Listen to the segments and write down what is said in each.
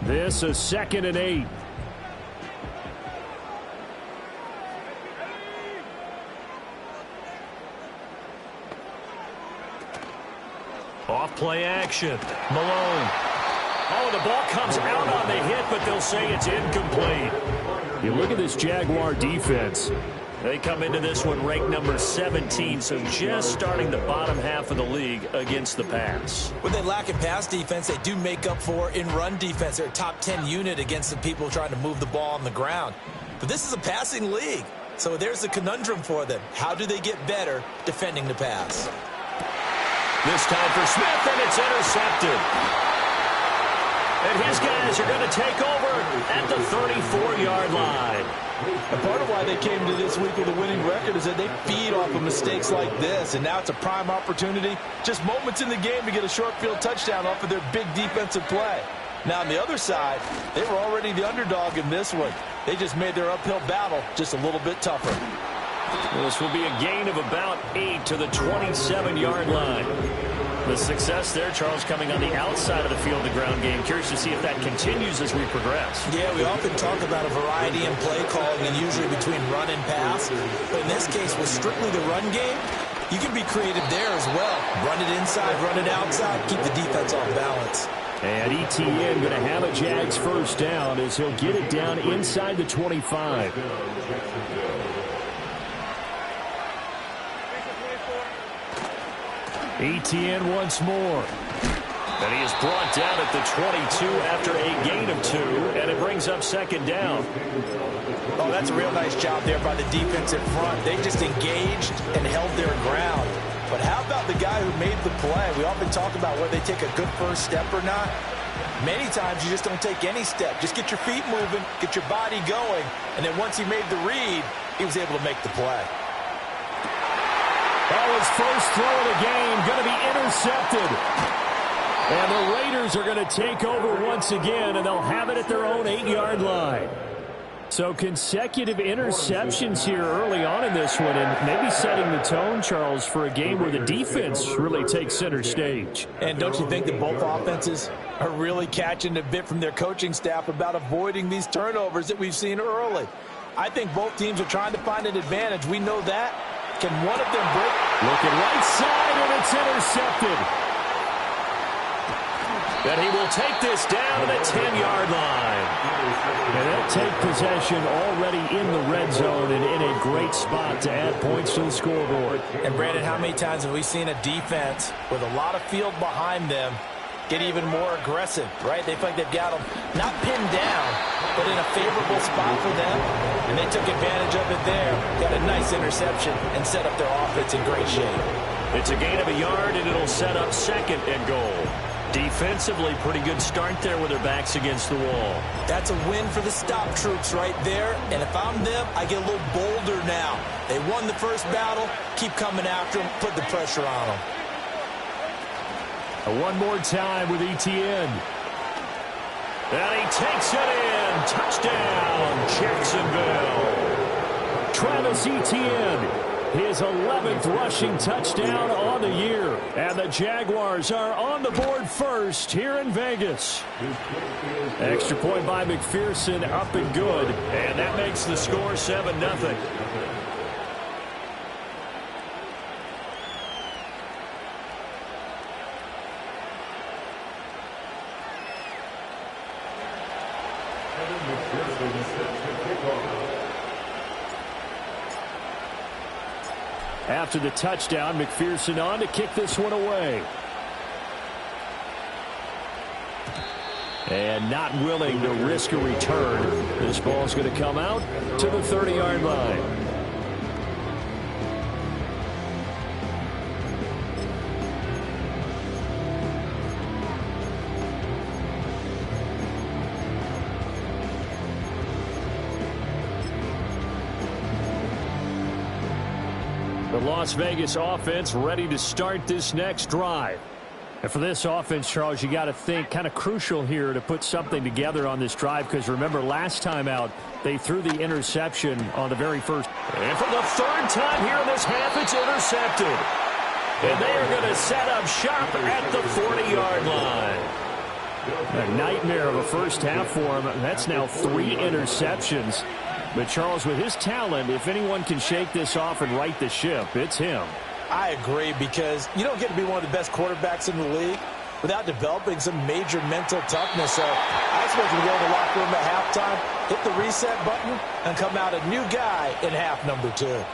This is 2nd and 8. Off play action. Malone. Oh, the ball comes out on the hit, but they'll say it's incomplete. You look at this Jaguar defense. They come into this one ranked number 17, so just starting the bottom half of the league against the pass. When they lack in pass defense, they do make up for in run defense. They're a top 10 unit against the people trying to move the ball on the ground. But this is a passing league, so there's a conundrum for them. How do they get better defending the pass? This time for Smith, and it's intercepted. And his guys are going to take over at the 34-yard line. And part of why they came to this week with a winning record is that they feed off of mistakes like this, and now it's a prime opportunity, just moments in the game to get a short field touchdown off of their big defensive play. Now, on the other side, they were already the underdog in this one. They just made their uphill battle just a little bit tougher. This will be a gain of about 8 to the 27-yard line. The success there, Charles, coming on the outside of the field, the ground game. Curious to see if that continues as we progress. Yeah, we often talk about a variety in play calling and usually between run and pass. But in this case, with strictly the run game, you can be creative there as well. Run it inside, run it outside, keep the defense off balance. And ETN going to have a Jags first down as he'll get it down inside the 25. ETN once more. And he is brought down at the 22 after a gain of 2, and it brings up 2nd down. Oh, that's a real nice job there by the defensive front. They just engaged and held their ground. But how about the guy who made the play? We often talk about whether they take a good first step or not. Many times you just don't take any step. Just get your feet moving, get your body going, and then once he made the read, he was able to make the play. That was first throw of the game, going to be intercepted. And the Raiders are going to take over once again, and they'll have it at their own 8-yard line. So consecutive interceptions here early on in this one, and maybe setting the tone, Charles, for a game where the defense really takes center stage. And don't you think that both offenses are really catching a bit from their coaching staff about avoiding these turnovers that we've seen early? I think both teams are trying to find an advantage. We know that. Can one of them break? Looking right side, and it's intercepted. And he will take this down to the 10-yard line. And they'll take possession already in the red zone and in a great spot to add points to the scoreboard. And, Brandon, how many times have we seen a defense with a lot of field behind them get even more aggressive, right? They feel like they've got them not pinned down, but in a favorable spot for them. And they took advantage of it there, got a nice interception, and set up their offense in great shape. It's a gain of a yard, and it'll set up 2nd and goal. Defensively, pretty good start there with their backs against the wall. That's a win for the stop troops right there. And if I'm them, I get a little bolder now. They won the first battle. Keep coming after them. Put the pressure on them. One more time with ETN. And he takes it in. Touchdown, Jacksonville. Travis Etienne. His 11th rushing touchdown on the year. And the Jaguars are on the board first here in Vegas. Extra point by McPherson, up and good. And that makes the score 7-0. After the touchdown, McPherson on to kick this one away. And not willing to risk a return. This ball's going to come out to the 30-yard line. The Las Vegas offense ready to start this next drive. And for this offense, Charles, you got to think kind of crucial here to put something together on this drive, because remember last time out they threw the interception on the very first. And for the 3rd time here in this half, it's intercepted. And they are going to set up shop at the 40-yard line. A nightmare of a first half for him. That's now 3 interceptions. But, Charles, with his talent, if anyone can shake this off and right the ship, it's him. I agree, because you don't get to be one of the best quarterbacks in the league without developing some major mental toughness. So I expect him to go to the locker room at halftime, hit the reset button, and come out a new guy in half number 2.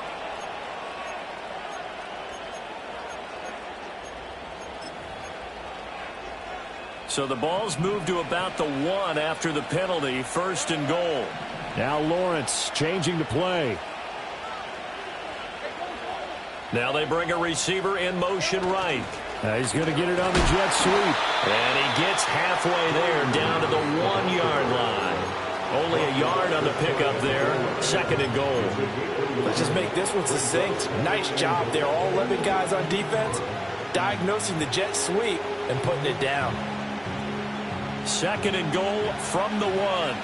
So the ball's moved to about the 1 after the penalty, 1st and goal. Now Lawrence changing the play. Now they bring a receiver in motion right. He's going to get it on the jet sweep. And he gets halfway there, down to the 1-yard line. Only a yard on the pickup there. 2nd and goal. Let's just make this one succinct. Nice job there. All 11 guys on defense diagnosing the jet sweep and putting it down. 2nd and goal from the 1.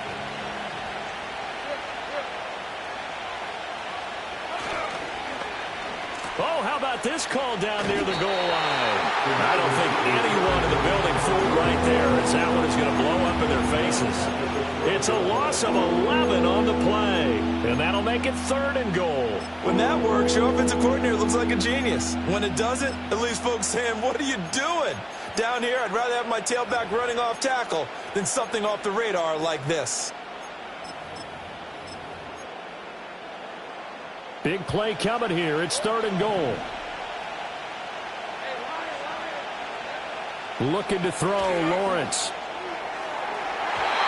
Oh, how about this call down near the goal line? I don't think anyone in the building fooled right there, as that one is going to blow up in their faces. It's a loss of 11 on the play, and that'll make it 3rd and goal. When that works, your offensive coordinator looks like a genius. When it doesn't, it leaves folks saying, what are you doing? Down here, I'd rather have my tailback running off tackle than something off the radar like this. Big play coming here. It's 3rd and goal. Looking to throw, Lawrence.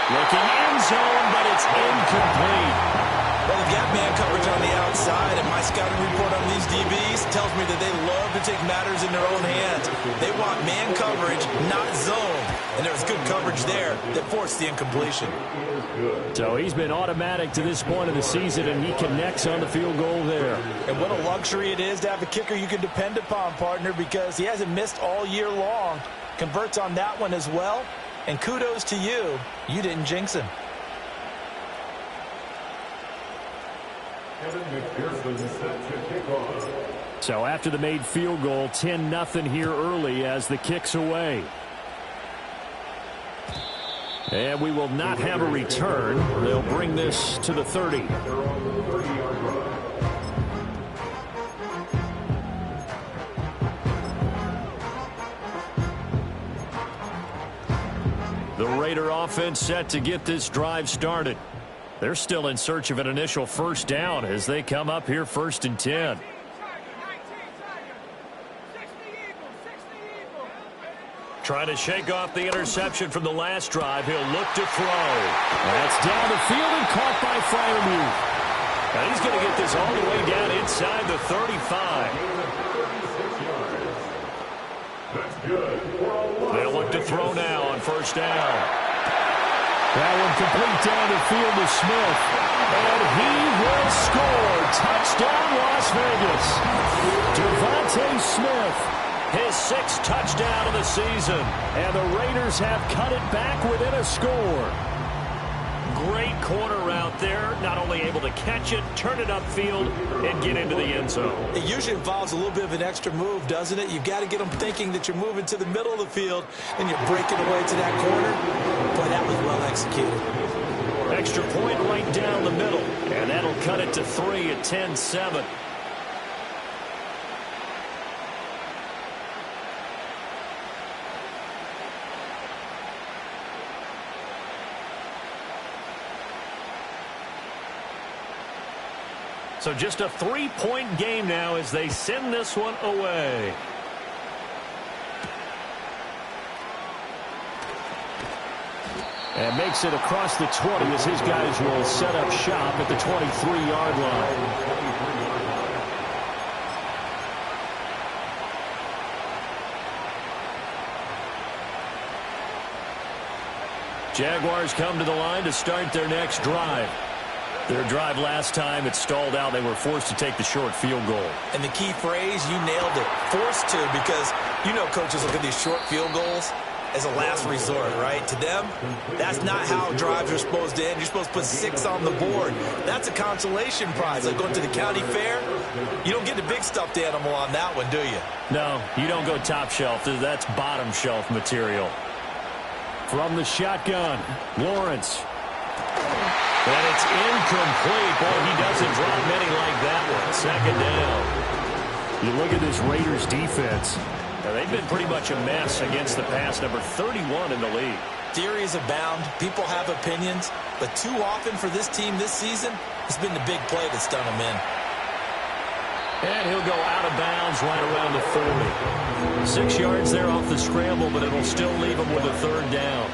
Looking end zone, but it's incomplete. Well, they've got man coverage on the outside, and my scouting report on these DBs tells me that they love to take matters in their own hands. They want man coverage, not zone. And there was good coverage there that forced the incompletion. So he's been automatic to this point of the season, and he connects on the field goal there. And what a luxury it is to have a kicker you can depend upon, partner, because he hasn't missed all year long. Converts on that one as well. And kudos to you. You didn't jinx him. So after the made field goal, 10-0 here early as the kick's away. And we will not have a return. They'll bring this to the 30. The Raider offense set to get this drive started. They're still in search of an initial first down as they come up here 1st and 10. Trying to shake off the interception from the last drive. He'll look to throw. That's down the field and caught by Freiermuth. Now he's going to get this all the way down inside the 35. They'll look to throw now on 1st down. That one complete down the field to Smith. And he will score. Touchdown, Las Vegas. Devontae Smith, his 6th touchdown of the season. And the Raiders have cut it back within a score. Great corner route there. Not only able to catch it, turn it upfield, and get into the end zone. It usually involves a little bit of an extra move, doesn't it? You've got to get them thinking that you're moving to the middle of the field and you're breaking away to that corner. Boy, that was well executed. Extra point right down the middle. And that'll cut it to 3 at 10-7. So just a 3-point game now as they send this one away. And makes it across the 20 as his guys will set up shop at the 23-yard line. Jaguars come to the line to start their next drive. Their drive last time, it stalled out. They were forced to take the short field goal. And the key phrase, you nailed it. Forced to, because you know coaches look at these short field goals as a last resort, right? To them, that's not how drives are supposed to end. You're supposed to put 6 on the board. That's a consolation prize. Like going to the county fair, you don't get the big stuffed animal on that one, do you? No, you don't go top shelf. That's bottom shelf material. From the shotgun, Lawrence. And it's incomplete. Boy, he doesn't drop many like that one. Second down. You look at this Raiders defense. Now, they've been pretty much a mess against the pass, number 31 in the league. Theories abound. People have opinions. But too often for this team this season, it's been the big play that's done them in. And he'll go out of bounds right around the 40. 6 yards there off the scramble, but it'll still leave him with a third down.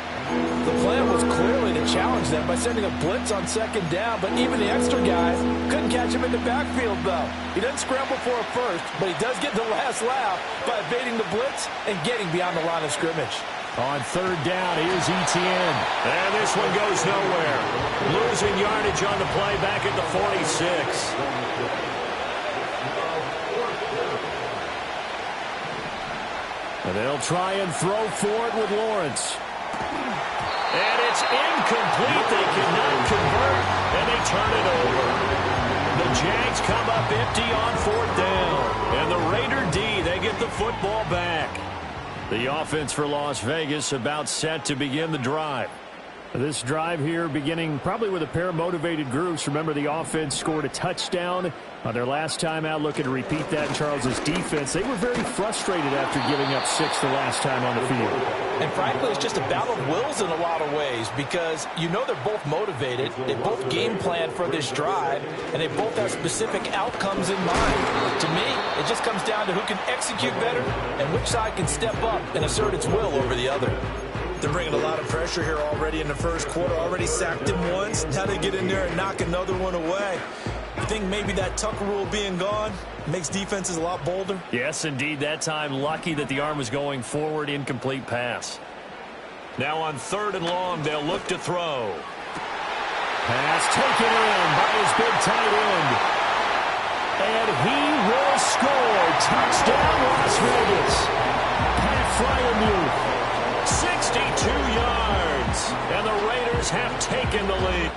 The plan was clearly to challenge them by sending a blitz on second down, but even the extra guys couldn't catch him in the backfield, though. He doesn't scramble for a first, but he does get the last laugh by evading the blitz and getting beyond the line of scrimmage. On third down, here's Etienne. And this one goes nowhere. Losing yardage on the play back at the 46. And they'll try and throw for it with Lawrence. And it's incomplete. They cannot convert, and they turn it over. The Jags come up empty on fourth down. And the Raider D, they get the football back. The offense for Las Vegas about set to begin the drive. This drive here beginning probably with a pair of motivated groups. Remember, the offense scored a touchdown on their last time out. Looking to repeat that in Charles's defense. They were very frustrated after giving up 6 the last time on the field. And frankly, it's just a battle of wills in a lot of ways because you know they're both motivated. They both game plan for this drive, and they both have specific outcomes in mind. To me, it just comes down to who can execute better and which side can step up and assert its will over the other. They're bringing a lot of pressure here already in the first quarter. Already sacked him once. Now they get in there and knock another one away. You think maybe that Tucker rule being gone makes defenses a lot bolder? Yes, indeed. That time, lucky that the arm was going forward. Incomplete pass. Now on third and long, they'll look to throw. Pass taken in by his big tight end. And he will score. Touchdown, Las Vegas. Pat Freiermuth. 62 yards, and the Raiders have taken the lead.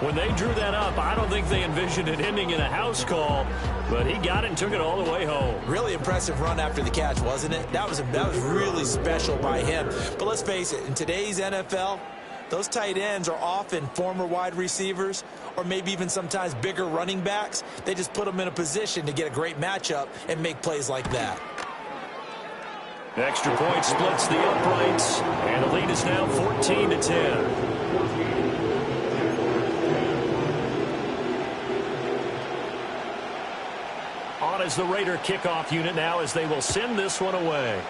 When they drew that up, I don't think they envisioned it ending in a house call, but he got it and took it all the way home. Really impressive run after the catch, wasn't it? That was really special by him. But let's face it, in today's NFL, those tight ends are often former wide receivers or maybe even sometimes bigger running backs. They just put them in a position to get a great matchup and make plays like that. Extra point splits the uprights, and the lead is now 14-10. On as the Raider kickoff unit now as they will send this one away.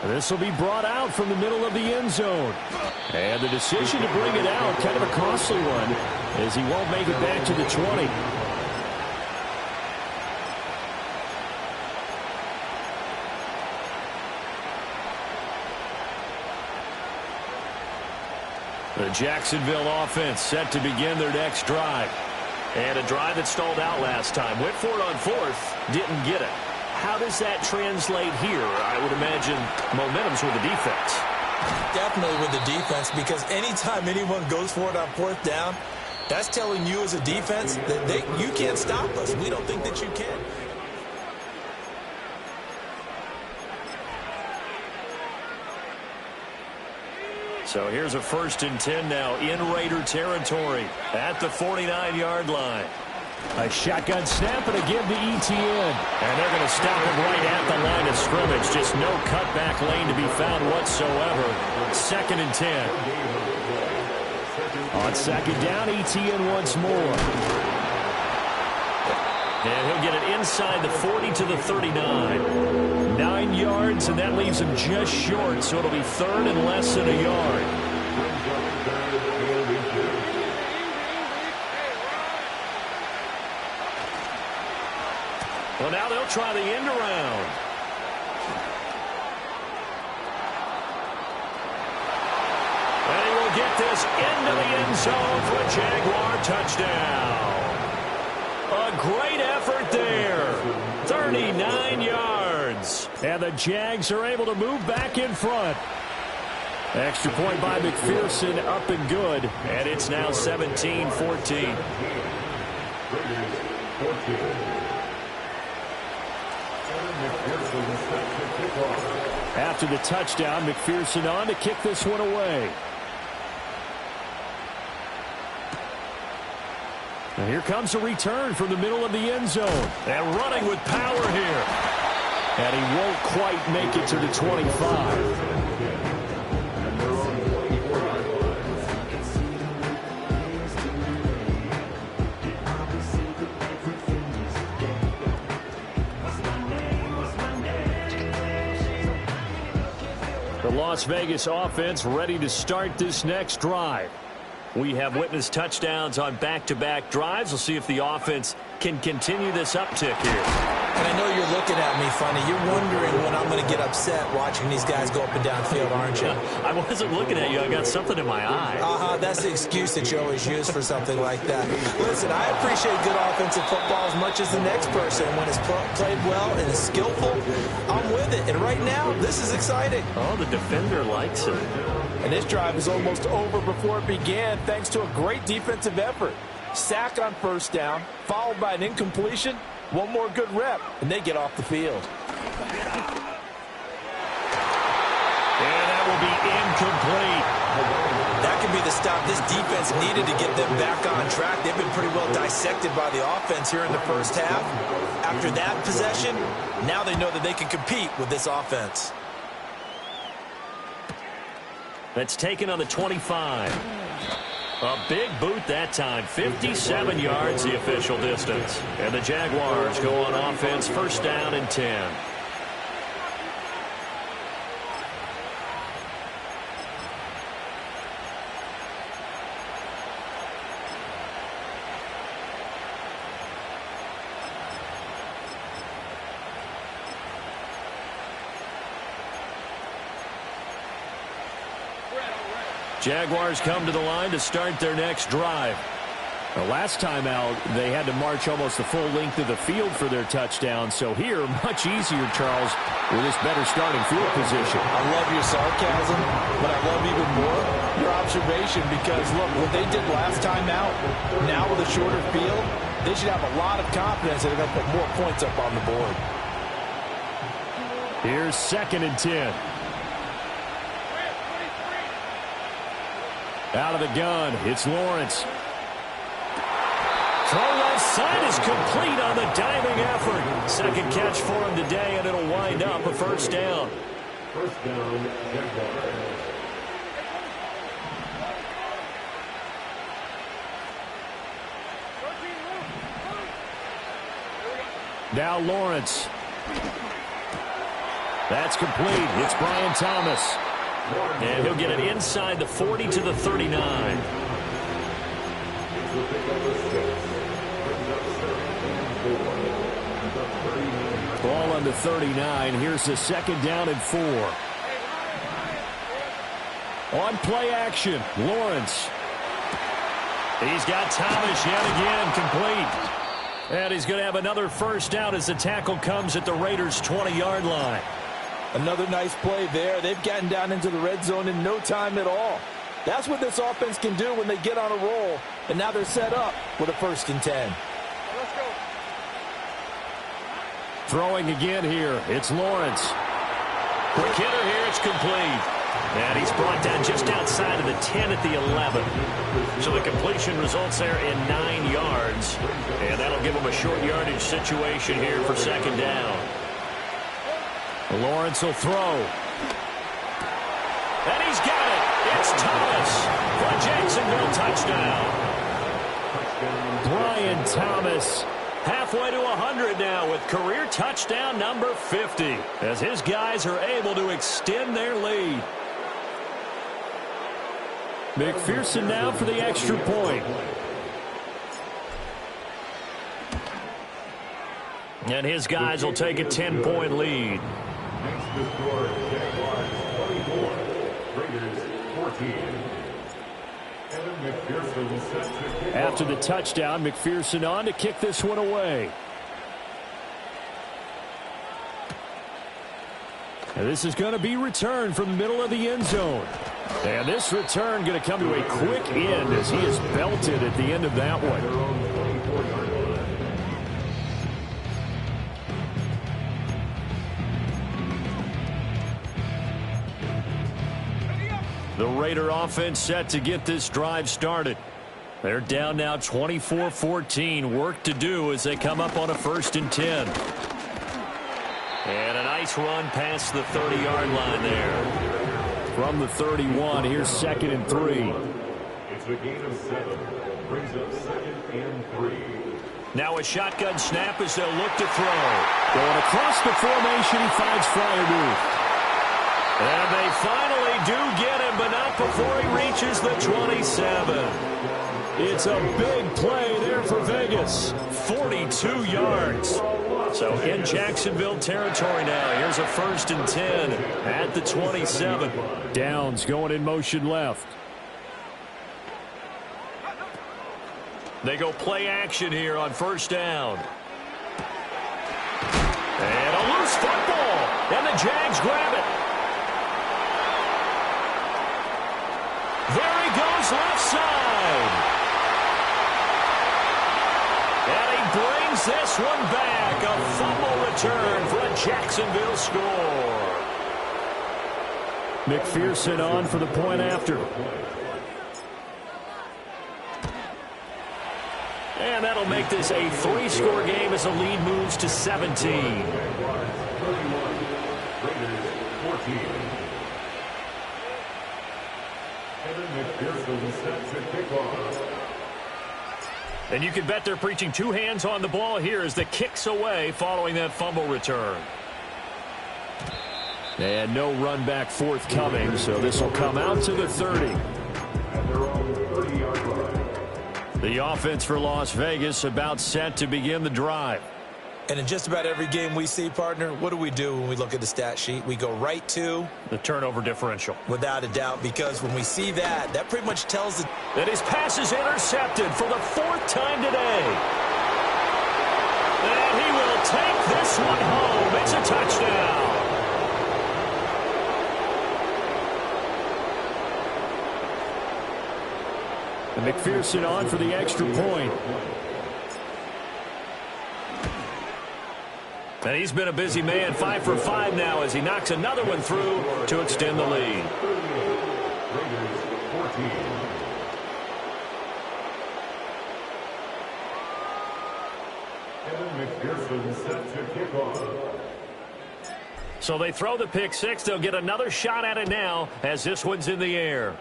This will be brought out from the middle of the end zone. And the decision to bring it out, kind of a costly one, as he won't make it back to the 20. The Jacksonville offense set to begin their next drive. And a drive that stalled out last time. Went for it on fourth, didn't get it. How does that translate here? I would imagine momentum's with the defense. Definitely with the defense, because anytime anyone goes for it on fourth down, that's telling you as a defense that you can't stop us. We don't think that you can. So here's a 1st and 10 now in Raider territory at the 49-yard line. A shotgun snap and again to Etienne. And they're going to stop him right at the line of scrimmage. Just no cutback lane to be found whatsoever. 2nd and 10. On 2nd down, Etienne once more. And he'll get it inside the 40 to the 39. 9 yards, and that leaves him just short, so it'll be third and less than a yard. Well, now they'll try the end around. And he will get this into the end zone for a Jaguar touchdown. A great effort there. 39 yards. And the Jags are able to move back in front. Extra point by McPherson, up and good. And it's now 17-14. After the touchdown, McPherson on to kick this one away. And here comes a return from the middle of the end zone. And running with power here. And he won't quite make it to the 25. The Las Vegas offense ready to start this next drive. We have witnessed touchdowns on back-to-back drives. We'll see if the offense can continue this uptick here. And I know you're looking at me funny. You're wondering when I'm going to get upset watching these guys go up and down field, aren't you? I wasn't looking at you. I got something in my eye. That's the excuse that you always use for something like that. Listen, I appreciate good offensive football as much as the next person. When it's played well and is skillful, I'm with it. And right now, this is exciting. Oh, the defender likes it. And this drive is almost over before it began thanks to a great defensive effort. Sack on first down, followed by an incompletion. One more good rep, and they get off the field. And that will be incomplete. That could be the stop this defense needed to get them back on track. They've been pretty well dissected by the offense here in the first half. After that possession, now they know that they can compete with this offense. That's taken on the 25. A big boot that time. 57 yards the official distance. And the Jaguars go on offense, first down and 10. Jaguars come to the line to start their next drive. The last time out, they had to march almost the full length of the field for their touchdown. So here, much easier, Charles, with this better starting field position. I love your sarcasm, but I love even more your observation because, look, what they did last time out, now with a shorter field, they should have a lot of confidence that they're going to put more points up on the board. Here's 2nd and 10. Out of the gun, it's Lawrence. Throw left side is complete on the diving effort. Second catch for him today, and it'll wind up a first down. First down, Jaguars. Now Lawrence. That's complete. It's Brian Thomas. And he'll get it inside the 40 to the 39. Ball on the 39. Here's the 2nd down and 4. On play action, Lawrence. He's got Thomas yet again complete. And he's going to have another first down as the tackle comes at the Raiders' 20-yard line. Another nice play there. They've gotten down into the red zone in no time at all. That's what this offense can do when they get on a roll. And now they're set up with a 1st and 10. Let's go. Throwing again here. It's Lawrence. Quick hitter here. It's complete. And he's brought down just outside of the 10 at the 11. So the completion results there in 9 yards. And that'll give him a short yardage situation here for 2nd down. Lawrence will throw. And he's got it. It's Thomas for a Jacksonville touchdown. Brian Thomas Halfway to 100 now with career touchdown number 50 as his guys are able to extend their lead. McPherson now for the extra point. And his guys will take a 10-point lead. Next to score, Jaguars 24, Raiders 14. Evan McPherson set to kick After off. the touchdown, McPherson on to kick this one away. And this is going to be returned from the middle of the end zone. And this return going to come to a quick end as he is belted at the end of that one. Their own 24-yard line. The Raider offense set to get this drive started. They're down now 24-14. Work to do as they come up on a 1st and 10. And a nice run past the 30-yard line there. From the 31, here's 2nd and 3. It's a gain of 7. Brings up 2nd and 3. Now a shotgun snap as they'll look to throw. Going across the formation, he finds Freiermuth. And they finally do get him, but not before he reaches the 27. It's a big play there for Vegas. 42 yards. So in Jacksonville territory now. Here's a 1st and 10 at the 27. Downs going in motion left. They go play action here on 1st down. And a loose football. And the Jags grab it. There he goes left side. And he brings this one back. A fumble return for a Jacksonville score. McPherson on for the point after. And that'll make this a 3-score game as the lead moves to 17. Jaguars 31, Raiders 14. Evan McPherson set to kick off. And you can bet they're preaching 2 hands on the ball here as the kick's away following that fumble return. And no run back forthcoming, so this will come out to the 30. At their own 30-yard line. The offense for Las Vegas about set to begin the drive. And in just about every game we see, partner, what do we do when we look at the stat sheet? We go right to The turnover differential. without a doubt, because when we see that, that pretty much tells the And his pass is intercepted for the 4th time today. And he will take this one home. It's a touchdown. And McPherson on for the extra point. And he's been a busy man, 5 for 5 now as he knocks another one through to extend the lead. Raiders 14. Evan McPherson set to kick off. So they throw the pick 6. They'll get another shot at it now as this one's in the air.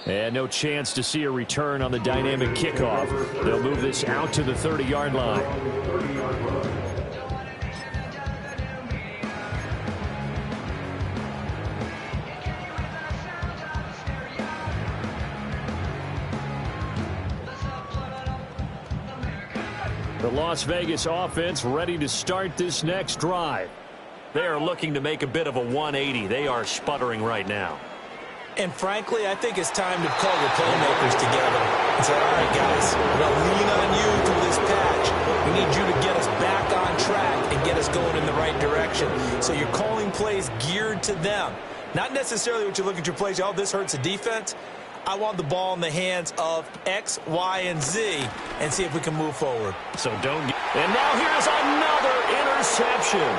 And no chance to see a return on the dynamic kickoff. They'll move this out to the 30-yard line. 30-yard line. The Las Vegas offense ready to start this next drive. They are looking to make a bit of a 180. They are sputtering right now. And frankly, I think it's time to call your playmakers together and say, all right, guys, we're going to lean on you through this patch. We need you to get us back on track and get us going in the right direction. So you're calling plays geared to them. Not necessarily what you look at your plays, oh, this hurts the defense. I want the ball in the hands of X, Y, and Z and see if we can move forward. So don't get... And now here's another interception.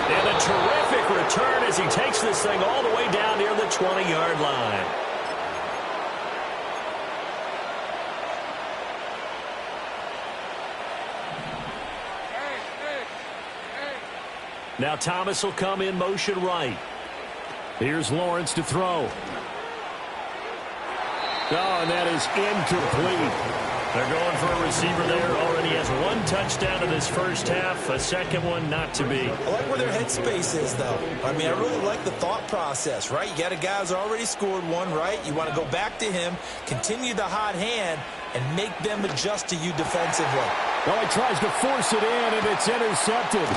And a terrific return as he takes this thing all the way down near the 20-yard line. Now Thomas will come in motion right. Here's Lawrence to throw. Oh, and that is incomplete. They're going for a receiver there. Already has one touchdown in this first half. A second one not to be. I like where their headspace is, though. I mean, I really like the thought process, right? You got a guy who's already scored one, right? You want to go back to him, continue the hot hand, and make them adjust to you defensively. Well, he tries to force it in, and it's intercepted.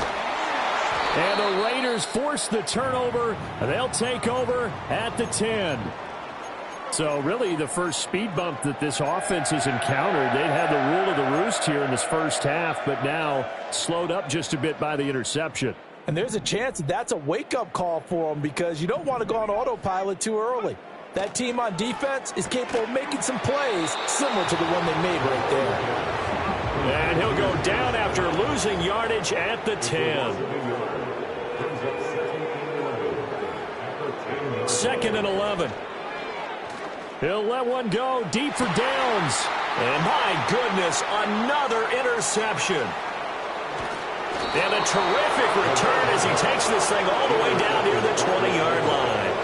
And the Raiders force the turnover. They'll take over at the 10. So really the first speed bump that this offense has encountered. They'd had the rule of the roost here in this first half, but now slowed up just a bit by the interception. And there's a chance that that's a wake-up call for them because you don't want to go on autopilot too early. That team on defense is capable of making some plays similar to the one they made right there. And he'll go down after losing yardage at the 10. 2nd and 11. He'll let one go deep for downs. And my goodness, another interception. And a terrific return as he takes this thing all the way down near the 20-yard line.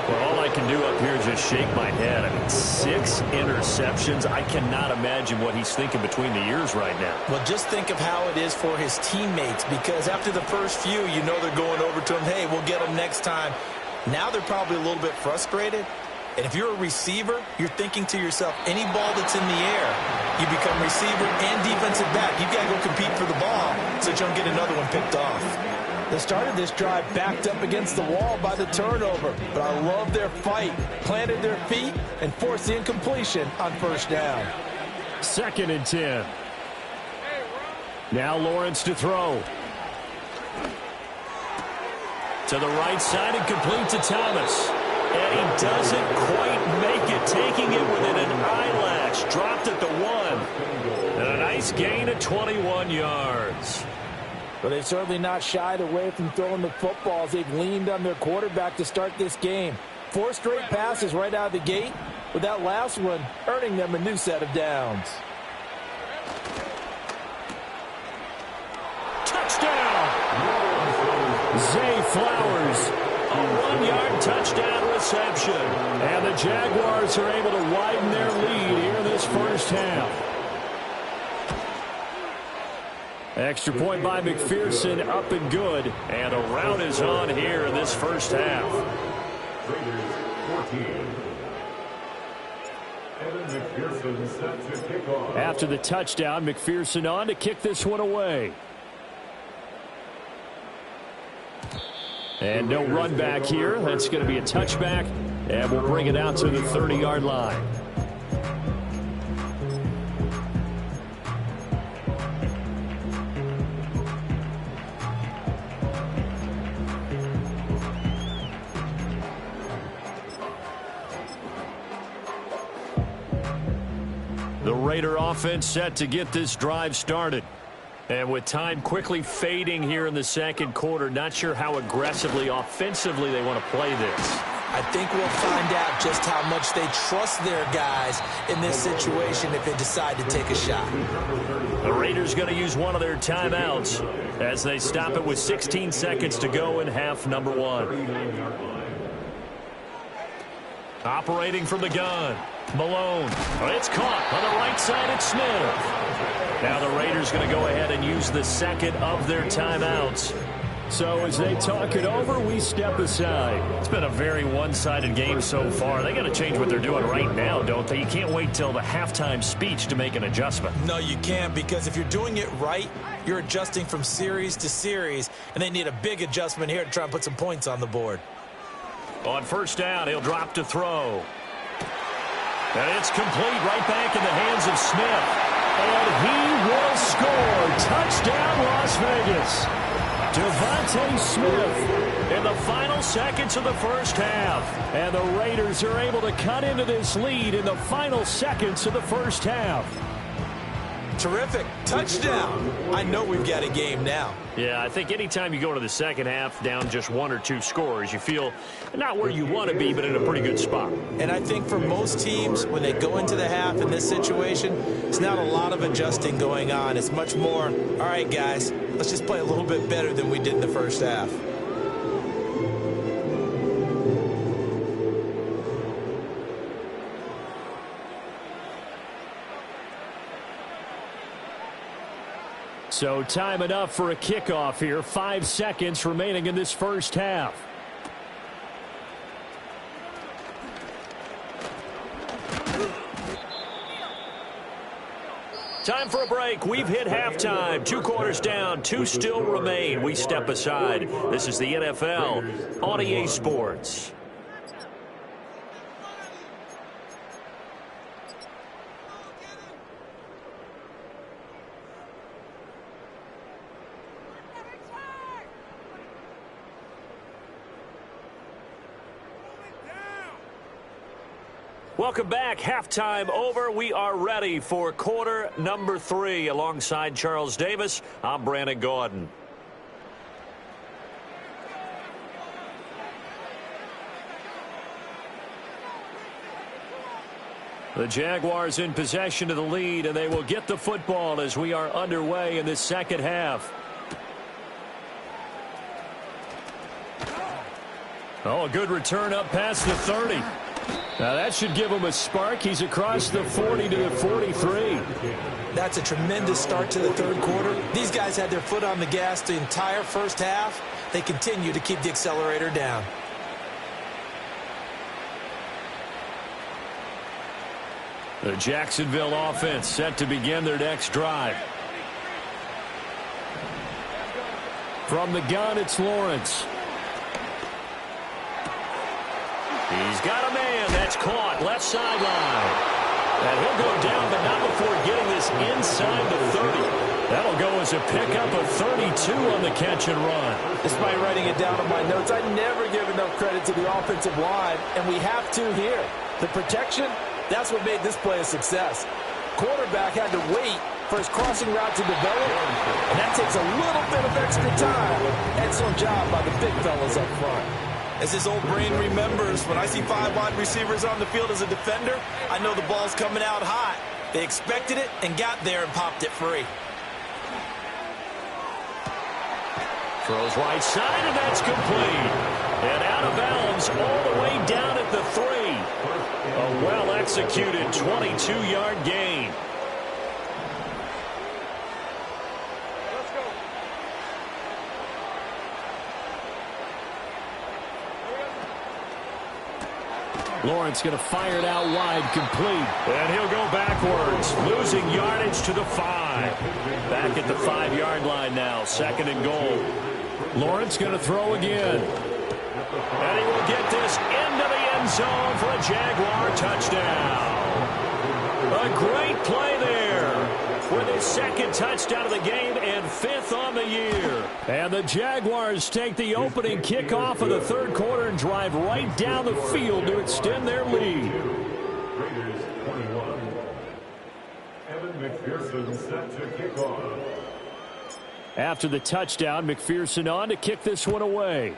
Well, all I can do up here is just shake my head. I mean, 6 interceptions. I cannot imagine what he's thinking between the ears right now. Well, just think of how it is for his teammates, because after the first few, you know they're going over to him, hey, we'll get him next time. Now they're probably a little bit frustrated. And if you're a receiver, you're thinking to yourself, any ball that's in the air, you become receiver and defensive back. You've got to go compete for the ball so that you don't get another one picked off. They started this drive backed up against the wall by the turnover, but I love their fight. Planted their feet and forced the incompletion on first down. 2nd and 10. Now Lawrence to throw. To the right side and complete to Thomas. And he doesn't quite make it, taking it within an eyelash. Dropped at the 1. And a nice gain of 21 yards. But they've certainly not shied away from throwing the footballs. They've leaned on their quarterback to start this game. 4 straight passes right out of the gate, with that last one earning them a new set of downs. Touchdown! Zay Flowers. A 1-yard touchdown reception. And the Jaguars are able to widen their lead here in this first half. Extra point by McPherson, up and good. And a rout is on here in this first half. After the touchdown, McPherson on to kick this one away. And no run back here. That's going to be a touchback. And we'll bring it out to the 30-yard line. The Raider offense set to get this drive started. And with time quickly fading here in the second quarter, not sure how aggressively, offensively they want to play this. I think we'll find out just how much they trust their guys in this situation if they decide to take a shot. The Raiders going to use one of their timeouts as they stop it with 16 seconds to go in half number 1. Operating from the gun, Malone. It's caught on the right side at Smith. Now the Raiders going to go ahead and use the second of their timeouts. So as they talk it over, we step aside. It's been a very one-sided game so far. They got to change what they're doing right now, don't they? You can't wait till the halftime speech to make an adjustment. No, you can't, because if you're doing it right, you're adjusting from series to series, and they need a big adjustment here to try and put some points on the board. On first down, he'll drop to throw. And it's complete right back in the hands of Smith. And he will score. Touchdown, Las Vegas. Devontae Smith in the final seconds of the first half. And the Raiders are able to cut into this lead in the final seconds of the first half. Terrific. Touchdown. I know we've got a game now. Yeah, I think anytime you go into the second half down just 1 or 2 scores, you feel not where you want to be, but in a pretty good spot. And I think for most teams, when they go into the half in this situation, it's not a lot of adjusting going on. It's much more, all right, guys, let's just play a little bit better than we did in the first half. So time enough for a kickoff here. 5 seconds remaining in this first half. Time for a break. We've hit halftime. 2 quarters down. 2 still remain. We step aside. This is the NFL on EA Sports. Welcome back. Halftime over. We are ready for quarter number 3. Alongside Charles Davis, I'm Brandon Gaudin. The Jaguars in possession of the lead, and they will get the football as we are underway in this second half. Oh, a good return up past the 30. Now that should give him a spark. He's across the 40 to the 43. That's a tremendous start to the third quarter. These guys had their foot on the gas the entire first half. They continue to keep the accelerator down. The Jacksonville offense set to begin their next drive. From the gun, it's Lawrence. He's got a man. That's caught. Left sideline. And he'll go down, but not before getting this inside the 30. That'll go as a pickup of 32 on the catch and run. Despite writing it down on my notes, I never give enough credit to the offensive line, and we have to here. The protection, that's what made this play a success. Quarterback had to wait for his crossing route to develop, and that takes a little bit of extra time. Excellent job by the big fellas up front. As his old brain remembers, when I see 5 wide receivers on the field as a defender, I know the ball's coming out hot. They expected it and got there and popped it free. Throws right side, and that's complete. And out of bounds all the way down at the 3. A well-executed 22-yard gain. Lawrence going to fire it out wide, complete. And he'll go backwards, losing yardage to the 5. Back at the 5-yard line now, 2nd and goal. Lawrence going to throw again. And he will get this into the end zone for a Jaguar touchdown. A great play there with his 2nd touchdown of the game and 5th on the year. And the Jaguars take the opening kickoff of the third quarter and drive right down the field to extend their lead. Raiders 21. Evan McPherson set to kick off. After the touchdown, McPherson on to kick this one away.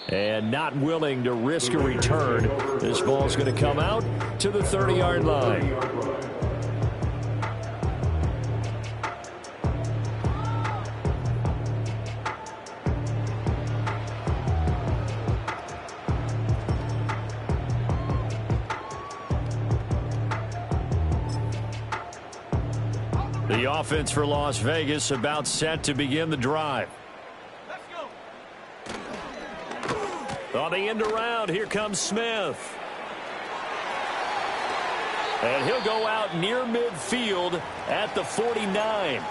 And not willing to risk a return. This ball's going to come out to the 30-yard line. The offense for Las Vegas about set to begin the drive. On the end around, here comes Smith. And he'll go out near midfield at the 49.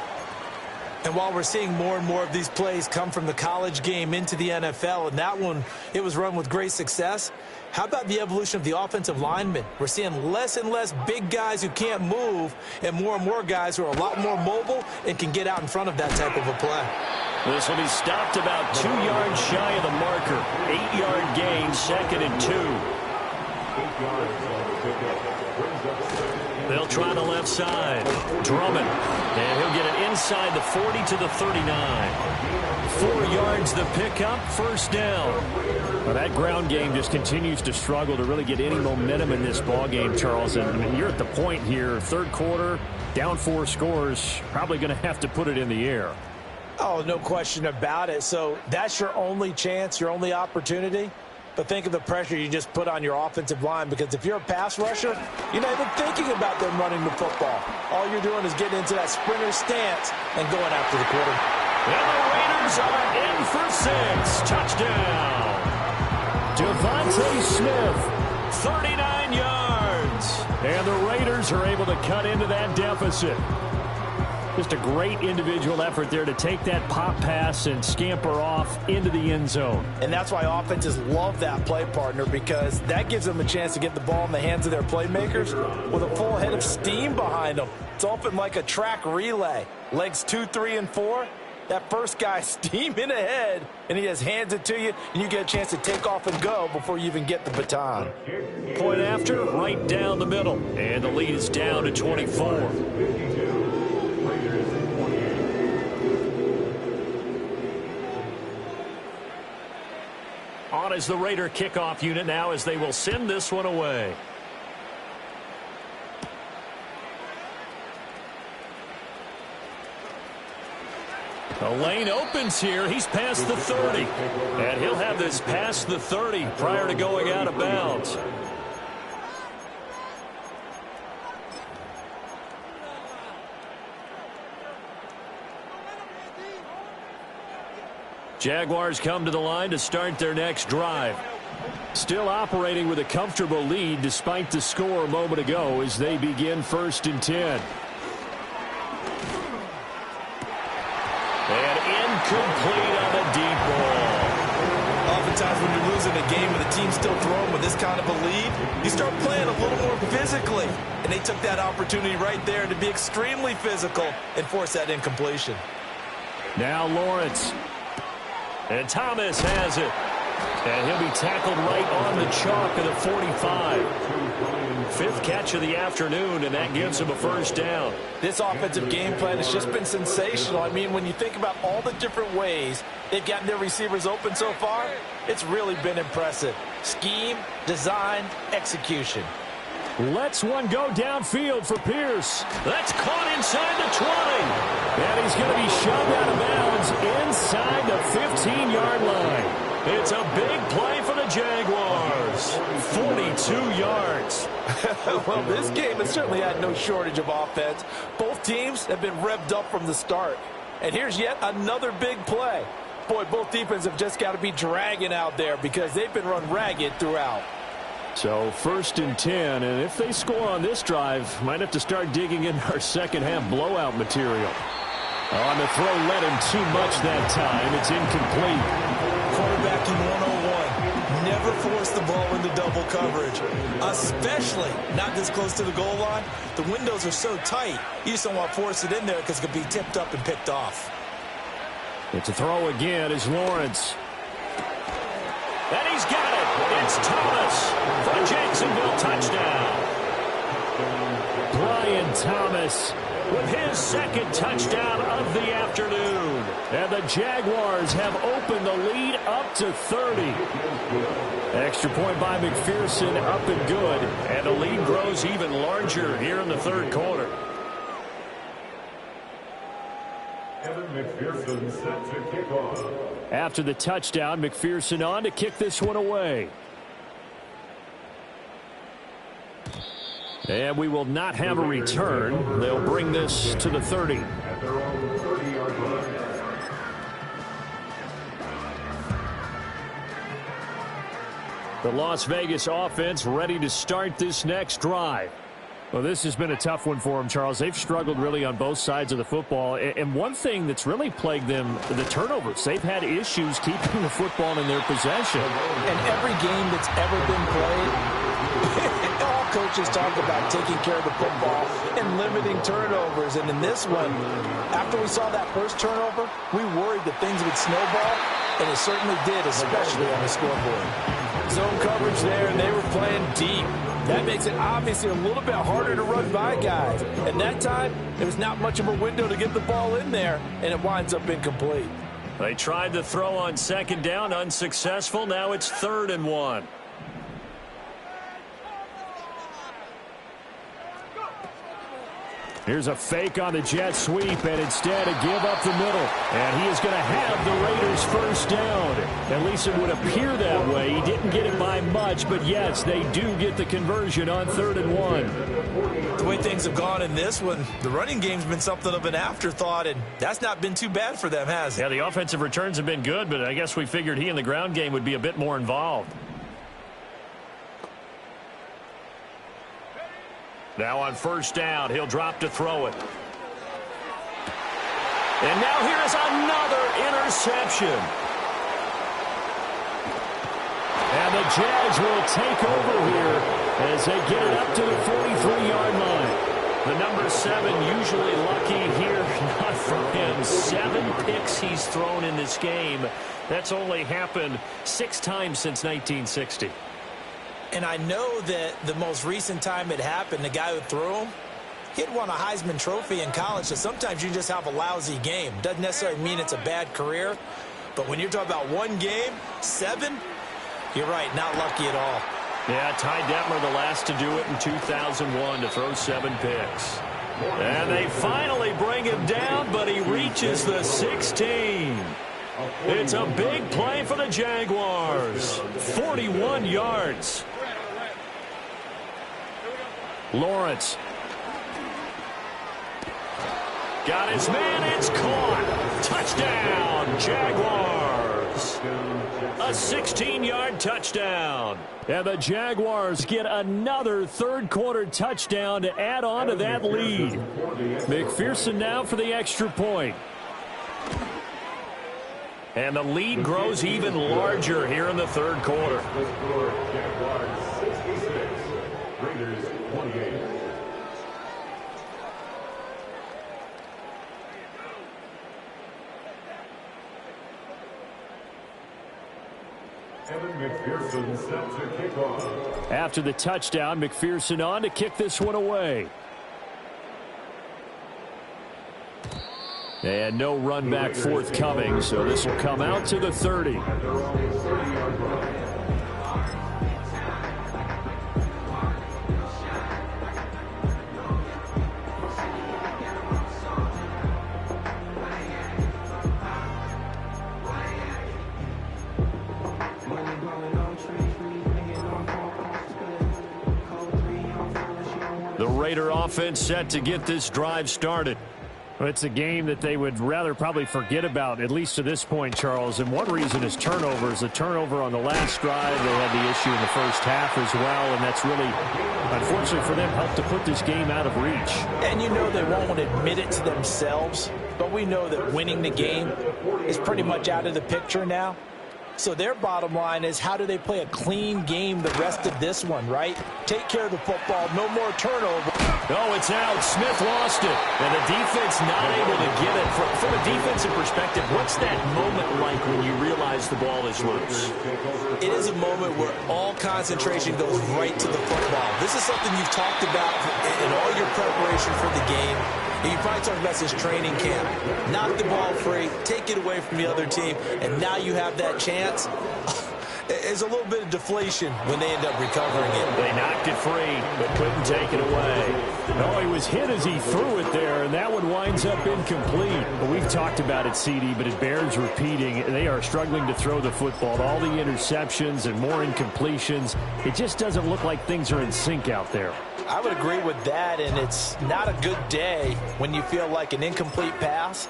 And while we're seeing more and more of these plays come from the college game into the NFL, and that one, it was run with great success, how about the evolution of the offensive linemen? We're seeing less and less big guys who can't move and more guys who are a lot more mobile and can get out in front of that type of a play. This will be stopped about 2 yards shy of the marker. 8-yard gain, 2nd and 2. 8 yards on the pickup. They'll try the left side. Drummond. And he'll get it inside the 40 to the 39. 4 yards the pickup, 1st down. Well, that ground game just continues to struggle to really get any momentum in this ball game, Charles. And I mean, you're at the point here, third quarter, down 4 scores, probably going to have to put it in the air. Oh, no question about it. So that's your only chance, your only opportunity. but think of the pressure you just put on your offensive line, because if you're a pass rusher, you're not even thinking about them running the football. All you're doing is getting into that sprinter stance and going after the quarterback. And the Raiders are in for 6. Touchdown. Devontae Smith, 39 yards. And the Raiders are able to cut into that deficit. Just a great individual effort there to take that pop pass and scamper off into the end zone. And that's why offenses love that play partner, because that gives them a chance to get the ball in the hands of their playmakers with a full head of steam behind them. It's often like a track relay. Legs 2, 3, and 4. That first guy steaming ahead, and he just hands it to you, and you get a chance to take off and go before you even get the baton. Point after, right down the middle. And the lead is down to 24. On is the Raider kickoff unit now, as they will send this one away. The lane opens here. He's past the 30. And he'll have this past the 30 prior to going out of bounds. Jaguars come to the line to start their next drive. Still operating with a comfortable lead despite the score a moment ago as they begin 1st and 10. And incomplete on the deep ball. Oftentimes when you're losing a game with a team still throwing with this kind of a lead, you start playing a little more physically. And they took that opportunity right there to be extremely physical and force that incompletion. Now Lawrence. And Thomas has it. And he'll be tackled right on the chalk of the 45. 5th catch of the afternoon, and that gives him a 1st down. This offensive game plan has just been sensational. I mean, when you think about all the different ways they've gotten their receivers open so far, it's really been impressive. Scheme, design, execution. Lets one go downfield for Pierce. That's caught inside the 20. And he's going to be shoved out of bounds inside the 15-yard line. It's a big play for the Jaguars. 42 yards. Well, this game has certainly had no shortage of offense. Both teams have been revved up from the start. And here's yet another big play. Boy, both defenses have just got to be dragging out there because they've been run ragged throughout. So 1st and 10, and if they score on this drive, might have to start digging in our second-half blowout material. On the throw, led him too much that time. It's incomplete. Quarterbacking 101. Never force the ball into double coverage, especially not this close to the goal line. The windows are so tight, you just don't want to force it in there because it could be tipped up and picked off. It's a throw again is Lawrence. And he's got it. It's Thomas for a Jacksonville touchdown. Brian Thomas with his 2nd touchdown of the afternoon. And the Jaguars have opened the lead up to 30. Extra point by McPherson, up and good. And the lead grows even larger here in the 3rd quarter. Evan McPherson set to kick off. After the touchdown, McPherson on to kick this one away. And we will not have a return. They'll bring this to the 30. At their own 30-yard line. The Las Vegas offense ready to start this next drive. Well, this has been a tough one for them, Charles. They've struggled really on both sides of the football. And one thing that's really plagued them, the turnovers. They've had issues keeping the football in their possession. And every game that's ever been played, all coaches talk about taking care of the football and limiting turnovers. And in this one, after we saw that first turnover, we worried that things would snowball, and it certainly did, especially on the scoreboard. Zone coverage there, and they were playing deep. That makes it obviously a little bit harder to run by guys. And that time, there was not much of a window to get the ball in there, and it winds up incomplete. They tried to throw on 2nd down, unsuccessful. Now it's 3rd and 1. Here's a fake on the jet sweep, and instead a give up the middle. And he is going to have the Raiders first down. At least it would appear that way. He didn't get it by much, but yes, they do get the conversion on 3rd and 1. The way things have gone in this one, the running game's been something of an afterthought, and that's not been too bad for them, has it? Yeah, the offensive returns have been good, but I guess we figured he in the ground game would be a bit more involved. Now on 1st down, he'll drop to throw it. And now here is another interception. And the Jags will take over here as they get it up to the 43-yard line. The number 7 usually lucky here. Not for him. 7 picks he's thrown in this game. That's only happened 6 times since 1960. And I know that the most recent time it happened, the guy who threw him, he'd won a Heisman Trophy in college, so sometimes you just have a lousy game. Doesn't necessarily mean it's a bad career, but when you're talking about one game, 7, you're right, not lucky at all. Yeah, Ty Detmer the last to do it in 2001 to throw 7 picks. And they finally bring him down, but he reaches the 16. It's a big play for the Jaguars. 41 yards. Lawrence. Got his man. It's caught. Touchdown, Jaguars. A 16-yard touchdown. And the Jaguars get another 3rd quarter touchdown to add on to that lead. McPherson now for the extra point. And the lead grows even larger here in the 3rd quarter. Jaguars 66, Raiders 28. Evan McPherson set to kick off. After the touchdown, McPherson on to kick this one away. And no run back forthcoming, so this will come out to the 30. The Raider offense set to get this drive started. Well, it's a game that they would rather probably forget about, at least to this point, Charles. And one reason is turnovers. The turnover on the last drive, they had the issue in the first half as well, and that's really, unfortunately for them, helped to put this game out of reach. And you know they won't admit it to themselves, but we know that winning the game is pretty much out of the picture now. So their bottom line is, how do they play a clean game the rest of this one, right? Take care of the football, no more turnover. Oh, it's out. Smith lost it. And the defense not able to get it. From a defensive perspective, what's that moment like when you realize the ball is loose? It is a moment where all concentration goes right to the football. This is something you've talked about in all your preparation for the game. And you probably talked about this training camp. Knock the ball free, take it away from the other team, and now you have that chance. There's a little bit of deflation when they end up recovering it. They knocked it free, but couldn't take it away. No, he was hit as he threw it there, and that one winds up incomplete. But we've talked about it, CD, but it bears repeating. They are struggling to throw the football. All the interceptions and more incompletions. It just doesn't look like things are in sync out there. I would agree with that, and it's not a good day when you feel like an incomplete pass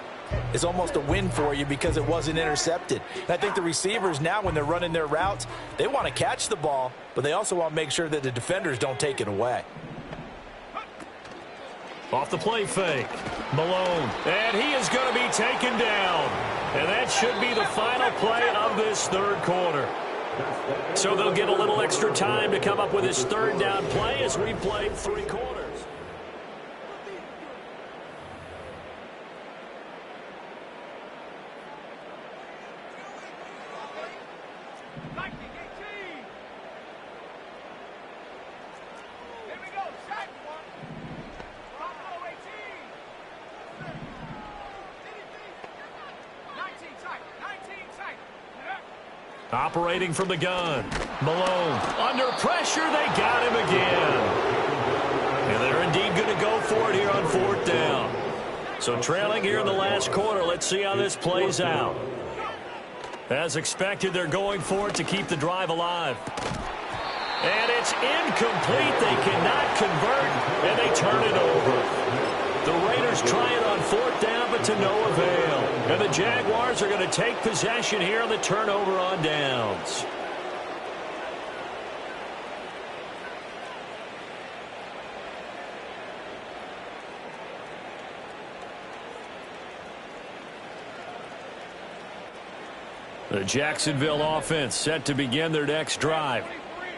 is almost a win for you because it wasn't intercepted. And I think the receivers now, when they're running their routes, they want to catch the ball, but they also want to make sure that the defenders don't take it away. Off the play fake, Malone, and he is going to be taken down. And that should be the final play of this 3rd quarter. So they'll get a little extra time to come up with his 3rd down play as we play 3 quarters. Operating from the gun. Malone under pressure. They got him again. And they're indeed going looking to go for it here on 4th down. So trailing here in the last quarter. Let's see how this plays out. As expected, they're going for it to keep the drive alive. And it's incomplete. They cannot convert, and they turn it over. The Raiders try it on 4th down, but to no avail. And the Jaguars are going to take possession here on the turnover on downs. The Jacksonville offense set to begin their next drive.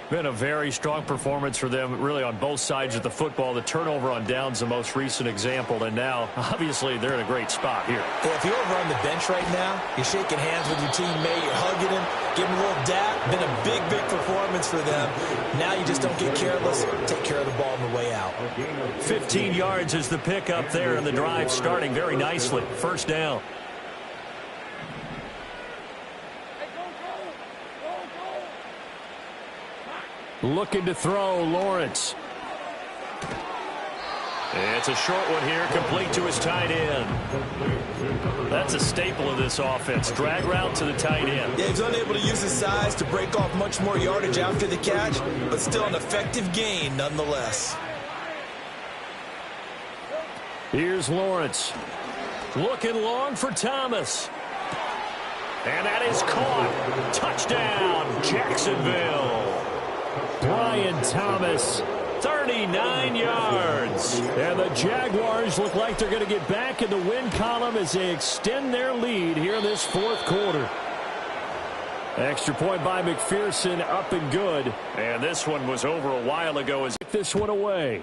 Been a very strong performance for them, really, on both sides of the football. The turnover on downs, the most recent example, and now, obviously, they're in a great spot here. Yeah, if you're over on the bench right now, you're shaking hands with your teammate, you're hugging him, giving him a little dap. Been a big, big performance for them. Now you just don't get careless. Take care of the ball on the way out. 15 yards is the pickup there, and the drive starting very nicely. 1st down. Looking to throw, Lawrence. It's a short one here, complete to his tight end. That's a staple of this offense. Drag route to the tight end. Yeah, he's unable to use his size to break off much more yardage after the catch, but still an effective gain nonetheless. Here's Lawrence. Looking long for Thomas. And that is caught. Touchdown, Jacksonville. Brian Thomas, 39 yards. And the Jaguars look like they're going to get back in the win column as they extend their lead here in this 4th quarter. Extra point by McPherson, up and good. And this one was over a while ago as this one away.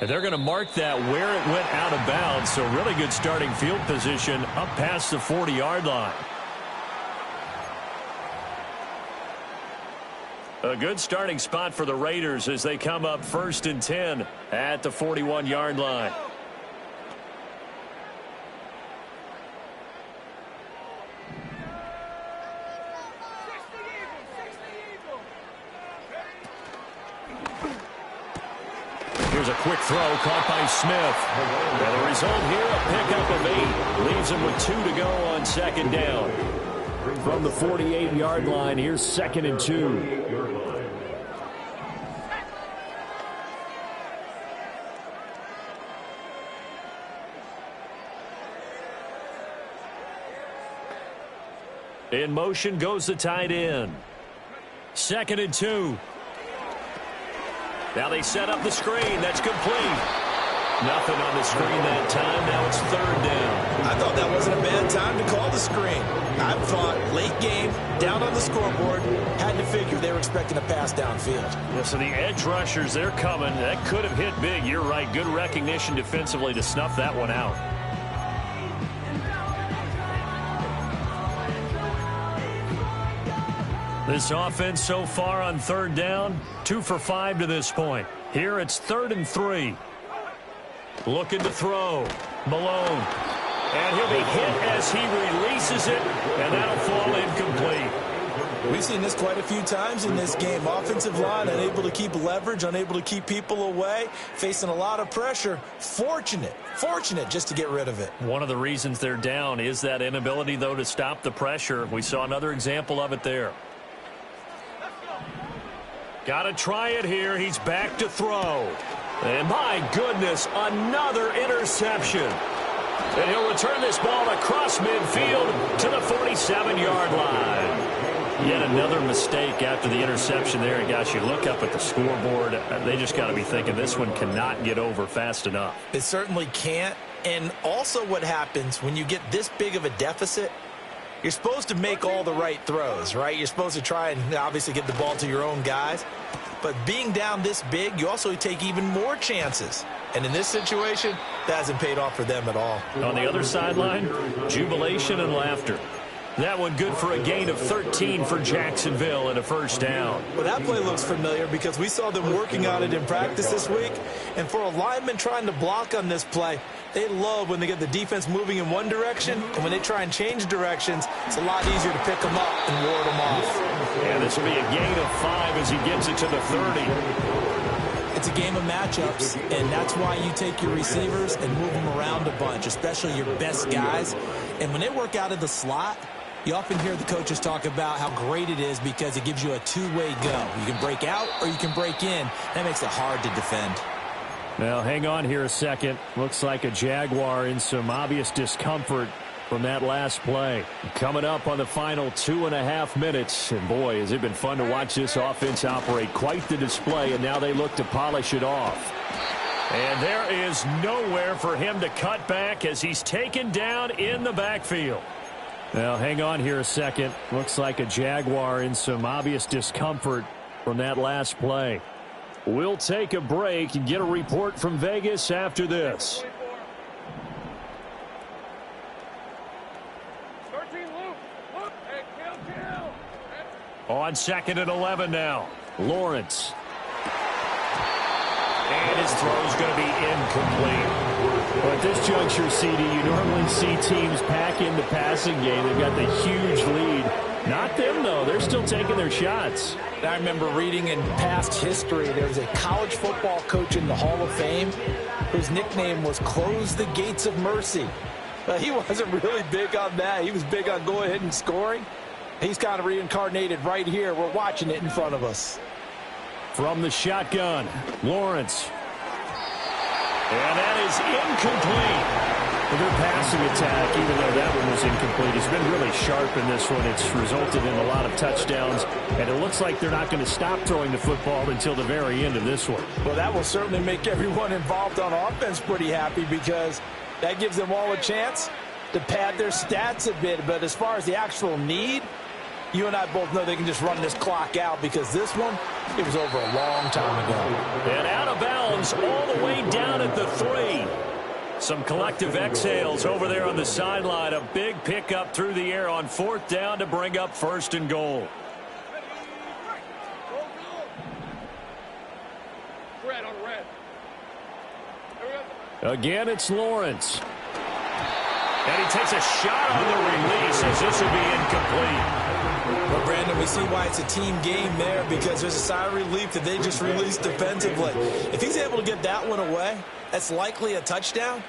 And they're going to mark that where it went out of bounds. So really good starting field position up past the 40-yard line. A good starting spot for the Raiders as they come up 1st and 10 at the 41-yard line. Here's a quick throw caught by Smith. And the result here, a pickup of 8. Leaves him with 2 to go on 2nd down. From the 48-yard line, here's 2nd and 2. In motion goes the tight end. 2nd and 2. Now they set up the screen. That's complete. Nothing on the screen that time. Now it's 3rd down. I thought that wasn't a bad time to call the screen. I thought late game, down on the scoreboard, had to figure they were expecting a pass downfield. Yeah, so the edge rushers, they're coming. That could have hit big. You're right. Good recognition defensively to snuff that one out. This offense so far on 3rd down, 2 for 5 to this point. Here it's 3rd and 3. Looking to throw. Malone. And he'll be hit as he releases it, and that'll fall incomplete. We've seen this quite a few times in this game. Offensive line unable to keep leverage, unable to keep people away, facing a lot of pressure. Fortunate just to get rid of it. One of the reasons they're down is that inability, though, to stop the pressure. We saw another example of it there. Got to try it here. He's back to throw. And my goodness, another interception. And he'll return this ball across midfield to the 47-yard line. Yet another mistake after the interception there. And gosh, you look up at the scoreboard, they just got to be thinking this one cannot get over fast enough. It certainly can't. And also what happens when you get this big of a deficit, you're supposed to make all the right throws, right? You're supposed to try and obviously get the ball to your own guys. But being down this big, you also take even more chances. And in this situation, that hasn't paid off for them at all. On the other sideline, jubilation and laughter. That one good for a gain of 13 for Jacksonville and a 1st down. Well, that play looks familiar because we saw them working on it in practice this week. And for a lineman trying to block on this play, they love when they get the defense moving in one direction. And when they try and change directions, it's a lot easier to pick them up and ward them off. And this will be a gain of 5 as he gets it to the 30. It's a game of matchups, and that's why you take your receivers and move them around a bunch, especially your best guys. And when they work out of the slot, you often hear the coaches talk about how great it is because it gives you a two-way go. You can break out or you can break in. That makes it hard to defend. Now, hang on here a second. Looks like a Jaguar in some obvious discomfort from that last play. Coming up on the final 2.5 minutes. And boy, has it been fun to watch this offense operate. Quite the display, and now they look to polish it off. And there is nowhere for him to cut back as he's taken down in the backfield. Now, hang on here a second. Looks like a Jaguar in some obvious discomfort from that last play. We'll take a break and get a report from Vegas after this. On 2nd and 11 now. Lawrence. And his throw's going to be incomplete. Well, at this juncture, CD, you normally see teams pack in the passing game. They've got the huge lead. Not them, though. They're still taking their shots. I remember reading in past history, there was a college football coach in the Hall of Fame whose nickname was Close the Gates of Mercy. He wasn't really big on that. He was big on go ahead and scoring. He's kind of reincarnated right here. We're watching it in front of us. From the shotgun, Lawrence. And that is incomplete. Their passing attack, even though that one was incomplete, has been really sharp in this one. It's resulted in a lot of touchdowns, and it looks like they're not going to stop throwing the football until the very end of this one. Well, that will certainly make everyone involved on offense pretty happy because that gives them all a chance to pad their stats a bit. But as far as the actual need, you and I both know they can just run this clock out because this one, it was over a long time ago. And out of bounds all the way down at the 3. Some collective exhales over there on the sideline. A big pickup through the air on 4th down to bring up 1st and goal. Again, it's Lawrence. And he takes a shot on the release as this will be incomplete. Well, Brandon, we see why it's a team game there because there's a sigh of relief that they just released defensively. If he's able to get that one away, that's likely a touchdown.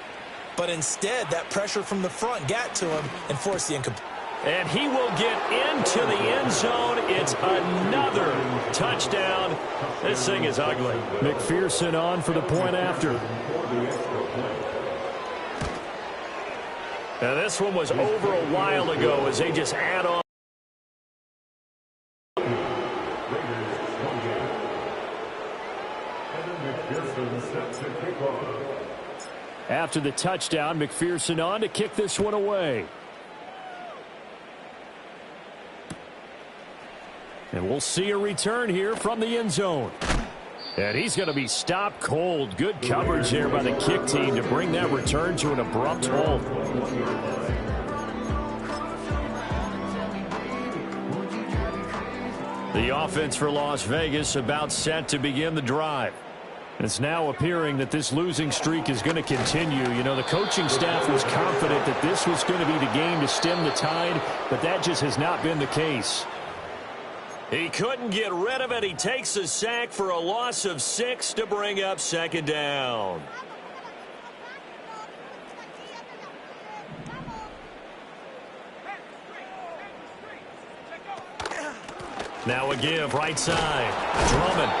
But instead, that pressure from the front got to him and forced the incomplete. And he will get into the end zone. It's another touchdown. This thing is ugly. McPherson on for the point after. Now, this one was over a while ago as they just add on. After the touchdown, McPherson on to kick this one away. And we'll see a return here from the end zone. And he's going to be stopped cold. Good coverage there by the kick team to bring that return to an abrupt halt. The offense for Las Vegas about set to begin the drive. It's now appearing that this losing streak is going to continue. You know, the coaching staff was confident that this was going to be the game to stem the tide, but that just has not been the case. He couldn't get rid of it. He takes a sack for a loss of 6 to bring up 2nd down. Now a give right side. Drummond.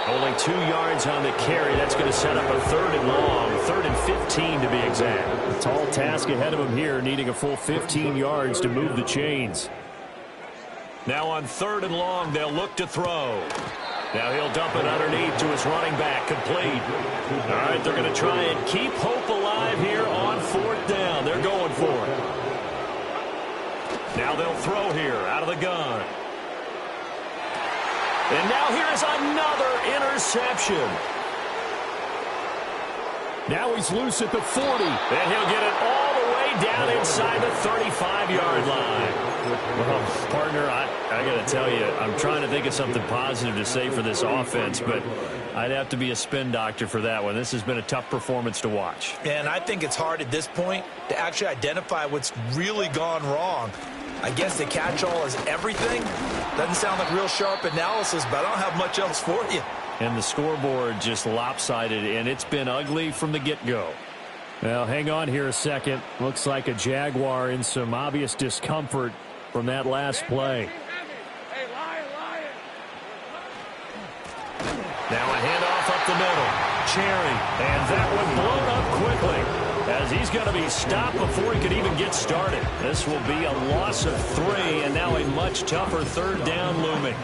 Only 2 yards on the carry. That's going to set up a 3rd and long. 3rd and 15 to be exact. A tall task ahead of him here, needing a full 15 yards to move the chains. Now on 3rd and long, they'll look to throw. Now he'll dump it underneath to his running back. Complete. All right, they're going to try and keep hope alive here on 4th down. They're going for it. Now they'll throw here out of the gun. And now here's another interception. Now he's loose at the 40. And he'll get it all the way down inside the 35-yard line. Well, partner, I got to tell you, I'm trying to think of something positive to say for this offense, but I'd have to be a spin doctor for that one. This has been a tough performance to watch. And I think it's hard at this point to actually identify what's really gone wrong. I guess the catch-all is everything. Doesn't sound like real sharp analysis, but I don't have much else for you. And the scoreboard just lopsided, and it's been ugly from the get-go. Well, hang on here a second. Looks like a Jaguar in some obvious discomfort from that last play. Now a handoff up the middle. Cherry, and that one blown up quickly as he's going to be stopped before he could even get started. This will be a loss of 3, and now a much tougher third down looming.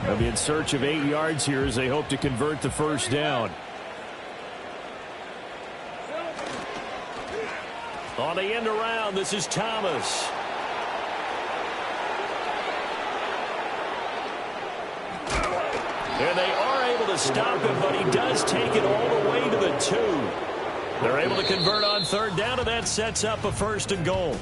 They'll be in search of 8 yards here as they hope to convert the first down. On the end around, this is Thomas. And they are able to stop him, but he does take it all the way to the 2. They're able to convert on third down, and that sets up a first and goal.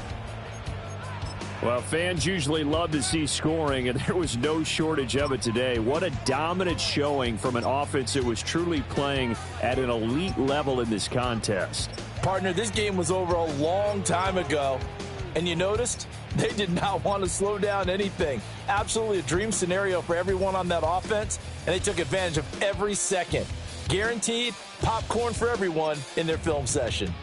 Well, fans usually love to see scoring, and there was no shortage of it today. What a dominant showing from an offense that was truly playing at an elite level in this contest. Partner, this game was over a long time ago, and you noticed they did not want to slow down anything. Absolutely a dream scenario for everyone on that offense, and they took advantage of every second. Guaranteed popcorn for everyone in their film session.